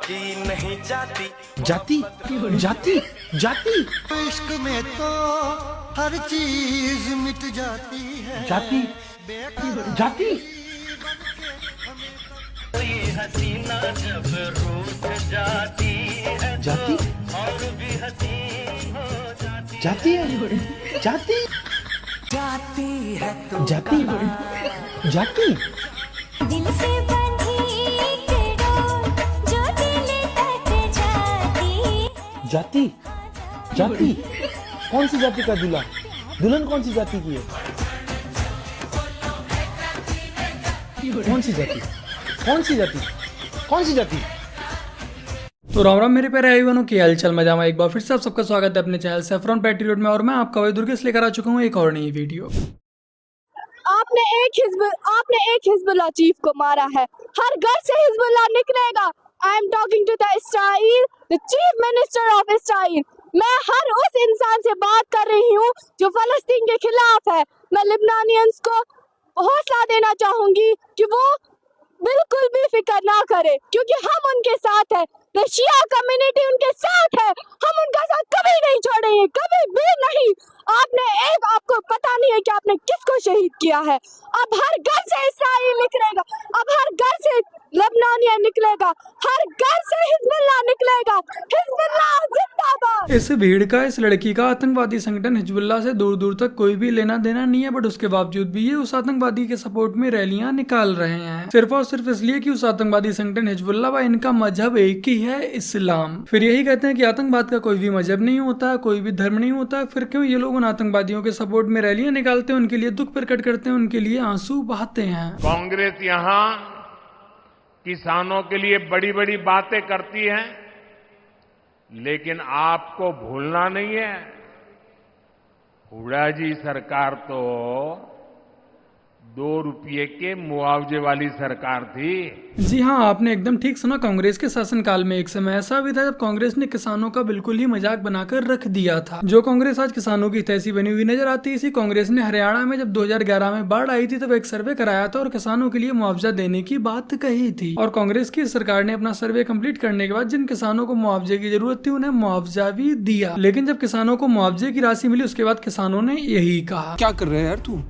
की नहीं जाती जाति जाति जाति इश्क में तो हर चीज मिट जाती है। जाति जाति कोई हसीना जब रूठ जाती है जाति और भी हसीन हो जाती जाति है जाति जाती है तो जाति जाति दिल से बंधी एक डोर जो दिल तक जाती जाति जाति कौन सी जाति का दूल्हा दुल्हन कौन सी जाति की है? कौन सी जाति कौन सी जाति कौन सी जाति? तो राम राम मेरे प्यारे भाई बहनों, की हालचाल मजा में एक बार फिर से आप सबका स्वागत है अपने चैनल सैफरॉन पैट्रियट में। और मैं आपका भाई दुर्गेश लेकर आ चुका हूँ एक और नई वीडियो। आपने एक हिजबुल्लाह चीफ को मारा है, हर घर से हिजबुल्लाह निकलेगा। I am talking to the Israel, the chief minister of Israel. मैं हर उस इंसान से बात कर रही हूँ जो फलस्तीन के खिलाफ है। मैं लिबनानियंस को हौसला देना चाहूंगी कि वो बिल्कुल भी फिक्र ना करे, क्योंकि हम उनके साथ है। रशिया कम्युनिटी उनके साथ है, हम उनका साथ कभी नहीं छोड़ेंगे, कभी भी नहीं। आपको पता नहीं है कि आपने किसको शहीद किया है। अब हर घर से इस्राइल निकलेगा, अब हर घर से लेबनानिया निकलेगा, हर घर से हिजबुल्लाह निकलेगा। हिजबुल्लाह जिंदाबाद। इस भीड़ का, इस लड़की का आतंकवादी संगठन हिजबुल्लाह से दूर दूर तक कोई भी लेना देना नहीं है, बट उसके बावजूद भी ये उस आतंकवादी के सपोर्ट में रैलियां निकाल रहे हैं, सिर्फ और सिर्फ इसलिए कि उस आतंकवादी संगठन हिजबुल्लाह व इनका मजहब एक ही है, इस्लाम। फिर यही कहते हैं कि आतंकवाद का कोई भी मजहब नहीं होता, कोई भी धर्म नहीं होता। फिर क्यों ये लोग उन आतंकवादियों के सपोर्ट में रैलियां निकालते हैं, उनके लिए दुख प्रकट करते हैं, उनके लिए आंसू बहाते हैं। कांग्रेस यहां किसानों के लिए बड़ी बड़ी बातें करती है, लेकिन आपको भूलना नहीं है, हुड्डा जी सरकार तो 2 रुपये के मुआवजे वाली सरकार थी। जी हाँ, आपने एकदम ठीक सुना। कांग्रेस के शासनकाल में एक समय ऐसा भी था जब कांग्रेस ने किसानों का बिल्कुल ही मजाक बनाकर रख दिया था। जो कांग्रेस आज किसानों की हितैषी बनी हुई नजर आती है, इसी कांग्रेस ने हरियाणा में जब 2011 में बाढ़ आई थी तब एक सर्वे कराया था और किसानों के लिए मुआवजा देने की बात कही थी। और कांग्रेस की सरकार ने अपना सर्वे कंप्लीट करने के बाद जिन किसानों को मुआवजे की जरूरत थी उन्हें मुआवजा भी दिया। लेकिन जब किसानों को मुआवजे की राशि मिली उसके बाद किसानों ने यही कहा, क्या कर रहे हैं यार तू?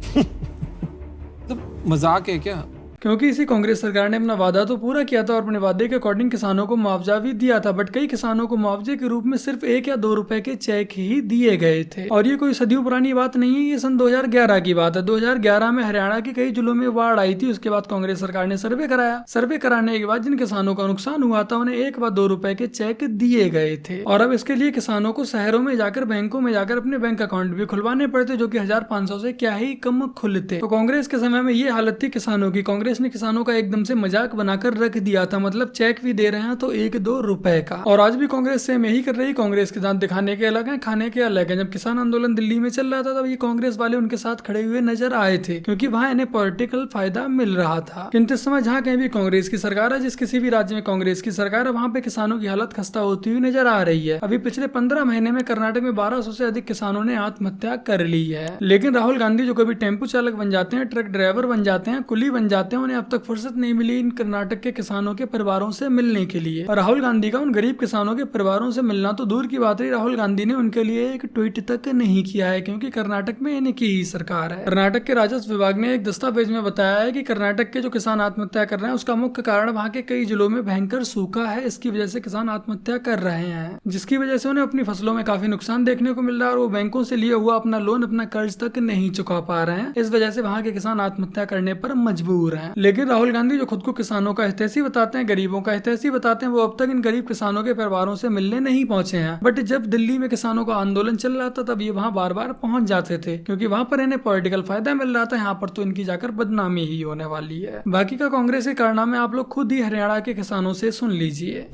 मजाक है क्या? क्योंकि इसी कांग्रेस सरकार ने अपना वादा तो पूरा किया था और अपने वादे के अकॉर्डिंग किसानों को मुआवजा भी दिया था, बट कई किसानों को मुआवजे के रूप में सिर्फ 1 या 2 रुपए के चेक ही दिए गए थे। और ये कोई सदियों पुरानी बात नहीं है, ये सन 2011 की बात है। 2011 में हरियाणा के कई जिलों में बाढ़ आई थी। उसके बाद कांग्रेस सरकार ने सर्वे कराया। सर्वे कराने के बाद जिन किसानों का नुकसान हुआ था उन्हें 1 व 2 रुपए के चेक दिए गए थे। और अब इसके लिए किसानों को शहरों में जाकर, बैंकों में जाकर अपने बैंक अकाउंट भी खुलवाने पड़ते, जो कि 1500 से क्या ही कम खुलते। तो कांग्रेस के समय में ये हालत थी किसानों की। कांग्रेस ने किसानों का एकदम से मजाक बनाकर रख दिया था, मतलब चेक भी दे रहे हैं तो 1-2 रुपए का। और आज भी कांग्रेस सेम यही कर रही। कांग्रेस के दांत दिखाने के अलग हैं, खाने के अलग हैं। जब किसान आंदोलन दिल्ली में चल रहा था तब ये कांग्रेस वाले उनके साथ खड़े हुए नजर आए थे, क्योंकि वहां इन्हें पॉलिटिकल फायदा मिल रहा था। किंतु इस समय जहां कहीं भी कांग्रेस की सरकार है, जिस किसी भी राज्य में कांग्रेस की सरकार है, वहां पे किसानों की हालत खस्ता होती हुई नजर आ रही है। अभी पिछले 15 महीने में कर्नाटक में 1200 से अधिक किसानों ने आत्महत्या कर ली है। लेकिन राहुल गांधी जो कभी टेम्पो चालक बन जाते हैं, ट्रक ड्राइवर बन जाते हैं, कुली बन जाते हैं, उन्हें अब तक फुर्सत नहीं मिली इन कर्नाटक के किसानों के परिवारों से मिलने के लिए। और राहुल गांधी का उन गरीब किसानों के परिवारों से मिलना तो दूर की बात है, राहुल गांधी ने उनके लिए एक ट्वीट तक नहीं किया है, क्योंकि कर्नाटक में इनकी ही सरकार है। कर्नाटक के राजस्व विभाग ने एक दस्तावेज में बताया है कि कर्नाटक के जो किसान आत्महत्या कर रहे हैं उसका मुख्य कारण वहाँ के कई जिलों में भयंकर सूखा है। इसकी वजह से किसान आत्महत्या कर रहे हैं, जिसकी वजह से उन्हें अपनी फसलों में काफी नुकसान देखने को मिल रहा है और वो बैंकों से लिया हुआ अपना लोन, अपना कर्ज तक नहीं चुका पा रहे हैं। इस वजह से वहाँ के किसान आत्महत्या करने पर मजबूर हैं। लेकिन राहुल गांधी जो खुद को किसानों का हितैषी बताते हैं, गरीबों का हितैषी बताते हैं, वो अब तक इन गरीब किसानों के परिवारों से मिलने नहीं पहुंचे हैं। बट जब दिल्ली में किसानों का आंदोलन चल रहा था तब ये वहां बार बार पहुंच जाते थे, क्योंकि वहां पर इन्हें पॉलिटिकल फायदा मिल रहा था। यहाँ पर तो इनकी जाकर बदनामी ही होने वाली है। बाकी का कांग्रेस के कारनामे आप लोग खुद ही हरियाणा के किसानों से सुन लीजिए।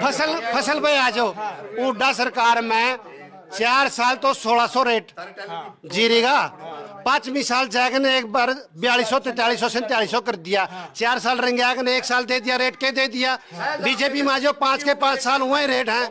फसल पे आ जाओ। हुड्डा सरकार में 4 साल तो 1600 रेट जीरी का, 5वीं साल जाएगा ने एक बार 4200 4300 4700 कर दिया। 4 साल रहेंगे आगे ने 1 साल दे दिया, रेट के दे दिया। बीजेपी में जो 5 के 5 साल हुए रेट हैं,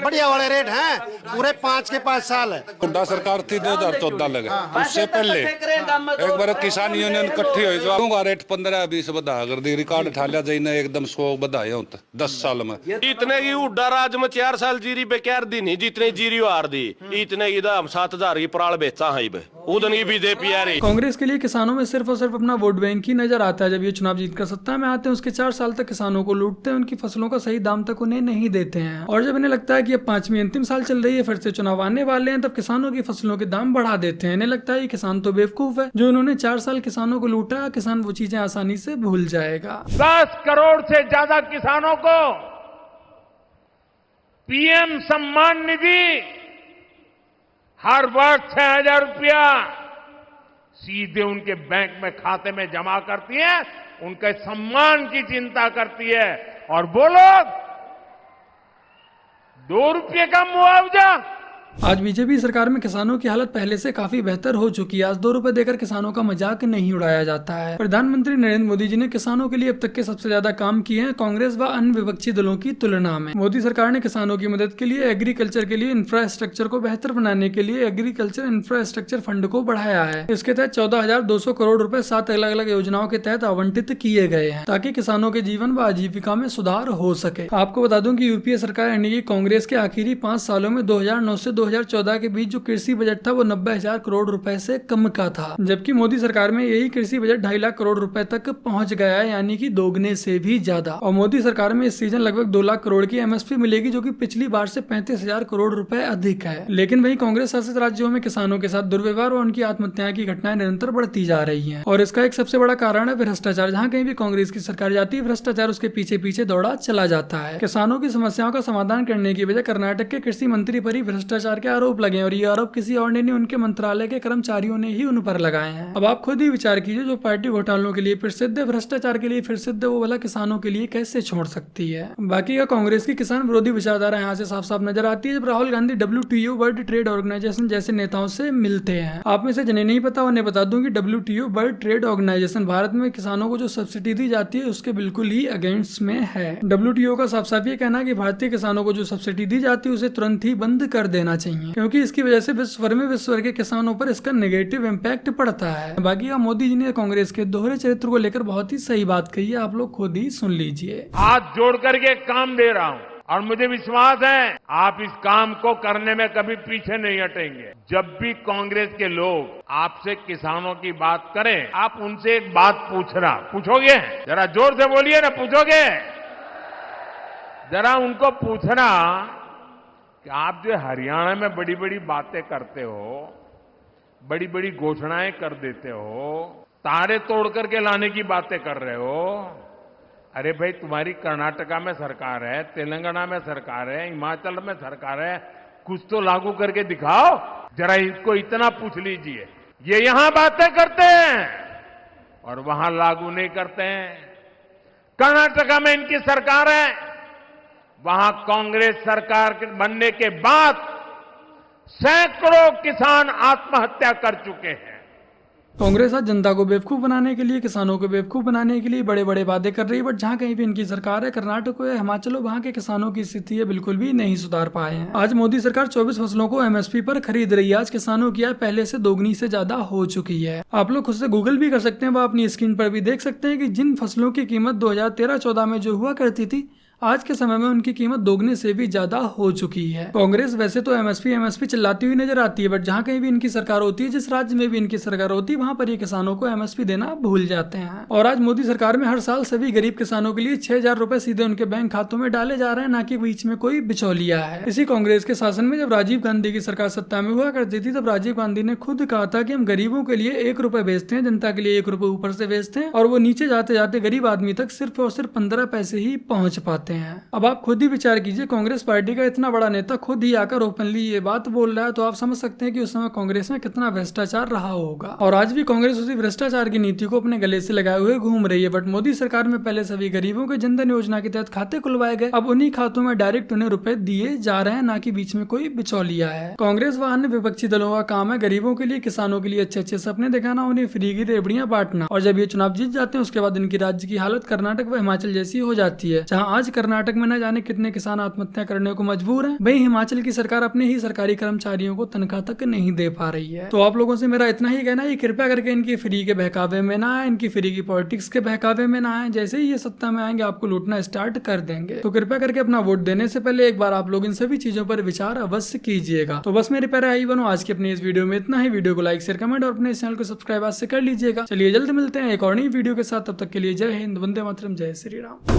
बढ़िया वाले रेट हैं, पूरे 5 के 5 साल है। हुड्डा सरकार थी 2014 लगे, उससे पहले एक बार किसान यूनियन इकट्ठी हुई तो रेट 15-20 बढ़ा कर दी, रिकॉर्ड ठा लिया जाइए एकदम 100 बढ़ाया होता 10 साल में। इतने की हुड्डा राज में 4 साल जीरी बेकार दी नहीं, जितने जीरी हार दी इतने की हम 7000 की पराल बेचा है उदन की बीजेपी आ रही। कांग्रेस के लिए किसानों में सिर्फ और सिर्फ अपना वोट बैंक ही नजर आता है। जब ये चुनाव जीतकर सत्ता में आते हैं उसके 4 साल तक किसानों को लूटते हैं, उनकी फसलों का सही दाम तक उन्हें नहीं देते हैं। और जब इन्हें लगता है कि अब 5वीं अंतिम साल चल रही है, फिर से चुनाव आने वाले हैं, तब किसानों की फसलों के दाम बढ़ा देते हैं। इन्हें लगता है किसान तो बेवकूफ है, जो इन्होंने 4 साल किसानों को लूटा, किसान वो चीजें आसानी से भूल जाएगा। 10 करोड़ से ज्यादा किसानों को पीएम सम्मान निधि हर वर्ष 6000 रुपया सीधे उनके बैंक में खाते में जमा करती है, उनके सम्मान की चिंता करती है। और वो लोग 2 रुपये का मुआवजा। आज बीजेपी सरकार में किसानों की हालत पहले से काफी बेहतर हो चुकी है। आज 2 रुपए देकर किसानों का मजाक नहीं उड़ाया जाता है। प्रधानमंत्री नरेंद्र मोदी जी ने किसानों के लिए अब तक के सबसे ज्यादा काम किए हैं कांग्रेस व अन्य विपक्षी दलों की तुलना में। मोदी सरकार ने किसानों की मदद के लिए एग्रीकल्चर के लिए इंफ्रास्ट्रक्चर को बेहतर बनाने के लिए एग्रीकल्चर इंफ्रास्ट्रक्चर फंड को बढ़ाया है। इसके तहत 14,200 करोड़ रुपए 7 अलग अलग योजनाओं के तहत आवंटित किए गए हैं, ताकि किसानों के जीवन व आजीविका में सुधार हो सके। आपको बता दूं कि यूपीए सरकार यानी कि कांग्रेस के आखिरी 5 सालों में 2009 से 2014 के बीच जो कृषि बजट था वो 90,000 करोड़ रुपए से कम का था, जबकि मोदी सरकार में यही कृषि बजट 2.5 लाख करोड़ रुपए तक पहुंच गया है, यानी कि दोगुने से भी ज्यादा। और मोदी सरकार में इस सीजन लगभग 2 लाख करोड़ की एमएसपी मिलेगी, जो कि पिछली बार से 35,000 करोड़ रुपए अधिक है। लेकिन वही कांग्रेस शासित राज्यों में किसानों के साथ दुर्व्यवहार और उनकी आत्महत्या की घटनाएं निरंतर बढ़ती जा रही है। और इसका एक सबसे बड़ा कारण है भ्रष्टाचार। जहाँ कहीं भी कांग्रेस की सरकार जाती है, भ्रष्टाचार उसके पीछे पीछे दौड़ा चला जाता है। किसानों की समस्याओं का समाधान करने की बजाय कर्नाटक के कृषि मंत्री पर ही भ्रष्टाचार के आरोप लगे, और ये आरोप किसी और ने नहीं, उनके मंत्रालय के कर्मचारियों ने ही उन पर लगाए हैं। अब आप खुद ही विचार कीजिए, जो पार्टी घोटालों के लिए प्रसिद्ध है, भ्रष्टाचार के लिए प्रसिद्ध है, वो वाला किसानों के लिए कैसे छोड़ सकती है। बाकी का कांग्रेस की किसान विरोधी विचारधारा यहाँ से साफ साफ नजर आती है, जब Rahul Gandhi WTO world trade organisation जैसे नेताओं से मिलते हैं। आप में से जिन्हें नहीं पता उन्हें बता दूं कि WTO world trade organisation Bharat में किसानों को जो सब्सिडी दी जाती है उसके बिल्कुल ही अगेंस्ट में है। WTO का साफ साफ ये कहना है कि भारतीय किसानों को जो सब्सिडी दी जाती है उसे तुरंत ही बंद कर देना चाहिए, क्योंकि इसकी वजह से विश्व भर में विश्व के किसानों पर इसका नेगेटिव इम्पैक्ट पड़ता है। बाकी का मोदी जी ने कांग्रेस के दोहरे चरित्र को लेकर बहुत ही सही बात कही है, आप लोग खुद ही सुन लीजिए। हाथ जोड़ करके काम दे रहा हूं और मुझे विश्वास है आप इस काम को करने में कभी पीछे नहीं हटेंगे। जब भी कांग्रेस के लोग आपसे किसानों की बात करें, आप उनसे एक बात पूछोगे? जरा जोर से बोलिए ना, पूछोगे? जरा उनको पूछना कि आप जो हरियाणा में बड़ी बड़ी बातें करते हो, बड़ी बड़ी घोषणाएं कर देते हो, तारे तोड़ करके लाने की बातें कर रहे हो। अरे भाई, तुम्हारी कर्नाटका में सरकार है, तेलंगाना में सरकार है, हिमाचल में सरकार है, कुछ तो लागू करके दिखाओ। जरा इसको इतना पूछ लीजिए। ये यहां बातें करते हैं और वहां लागू नहीं करते हैं। कर्नाटका में इनकी सरकार है, वहां कांग्रेस सरकार बनने के बाद सैकड़ों किसान आत्महत्या कर चुके हैं। कांग्रेस आज जनता को बेवकूफ बनाने के लिए, किसानों को बेवकूफ बनाने के लिए बड़े बड़े वादे कर रही है, बट जहां कहीं भी इनकी सरकार है, कर्नाटक हो या हिमाचल हो, वहां के किसानों की स्थिति है बिल्कुल भी नहीं सुधार पाए हैं। आज मोदी सरकार 24 फसलों को MSP पर खरीद रही है। आज किसानों की आय पहले से दोगुनी से ज्यादा हो चुकी है। आप लोग खुद से गूगल भी कर सकते हैं, वह अपनी स्क्रीन पर भी देख सकते हैं कि जिन फसलों की कीमत 2013-14 में जो हुआ करती थी, आज के समय में उनकी कीमत दोगुने से भी ज्यादा हो चुकी है। कांग्रेस वैसे तो MSP चिल्लाती हुई नजर आती है, बट जहां कहीं भी इनकी सरकार होती है, जिस राज्य में भी इनकी सरकार होती है, वहां पर ये किसानों को MSP देना भूल जाते हैं। और आज मोदी सरकार में हर साल सभी गरीब किसानों के लिए 6,000 रुपए सीधे उनके बैंक खातों में डाले जा रहे हैं, ना कि बीच में कोई बिचौलिया है। इसी कांग्रेस के शासन में जब राजीव गांधी की सरकार सत्ता में हुआ करती थी, तब राजीव गांधी ने खुद कहा था कि हम गरीबों के लिए 1 रुपए बेचते हैं, जनता के लिए 1 रुपए ऊपर से बेचते हैं, और वो नीचे जाते जाते गरीब आदमी तक सिर्फ और सिर्फ 15 पैसे ही पहुंच पाते चाहते हैं। अब आप खुद ही विचार कीजिए, कांग्रेस पार्टी का इतना बड़ा नेता खुद ही आकर ओपनली ये बात बोल रहा है, तो आप समझ सकते हैं कि उस समय कांग्रेस में कितना भ्रष्टाचार रहा होगा। और आज भी कांग्रेस उसी भ्रष्टाचार की नीति को अपने गले से लगाए हुए घूम रही है। बट मोदी सरकार में पहले सभी गरीबों के जनधन योजना के तहत खाते खुलवाए गए, अब उन्हीं खातों में डायरेक्ट उन्हें रुपए दिए जा रहे हैं, ना कि बीच में कोई बिचौलिया है। कांग्रेस व अन्य विपक्षी दलों का काम है गरीबों के लिए, किसानों के लिए अच्छे अच्छे सपने दिखाना, उन्हें फ्री की रेवड़ियां बांटना, और जब ये चुनाव जीत जाते हैं उसके बाद इनकी राज्य की हालत कर्नाटक व हिमाचल जैसी हो जाती है। जहां आज कर्नाटक में न जाने कितने किसान आत्महत्या करने को मजबूर हैं, वहीं हिमाचल की सरकार अपने ही सरकारी कर्मचारियों को तनख्वाह तक नहीं दे पा रही है। तो आप लोगों से मेरा इतना ही कहना है, कृपया करके इनकी फ्री के बहकावे में ना आए, इनकी फ्री की पॉलिटिक्स के बहकावे में ना आए। जैसे ही ये सत्ता में आएंगे आपको लूटना स्टार्ट कर देंगे। तो कृपया करके अपना वोट देने से पहले एक बार आप लोग इन सभी चीजों पर विचार अवश्य कीजिएगा। तो बस मेरे प्यारे भाई बहनों, आज की अपनी इस वीडियो में इतना ही। वीडियो को लाइक शेयर कमेंट और अपने चैनल को सब्सक्राइब आज से कर लीजिएगा। चलिए जल्द मिलते हैं एक और नई वीडियो के साथ, तब तक के लिए जय हिंद, वंदे मातरम, जय श्री राम।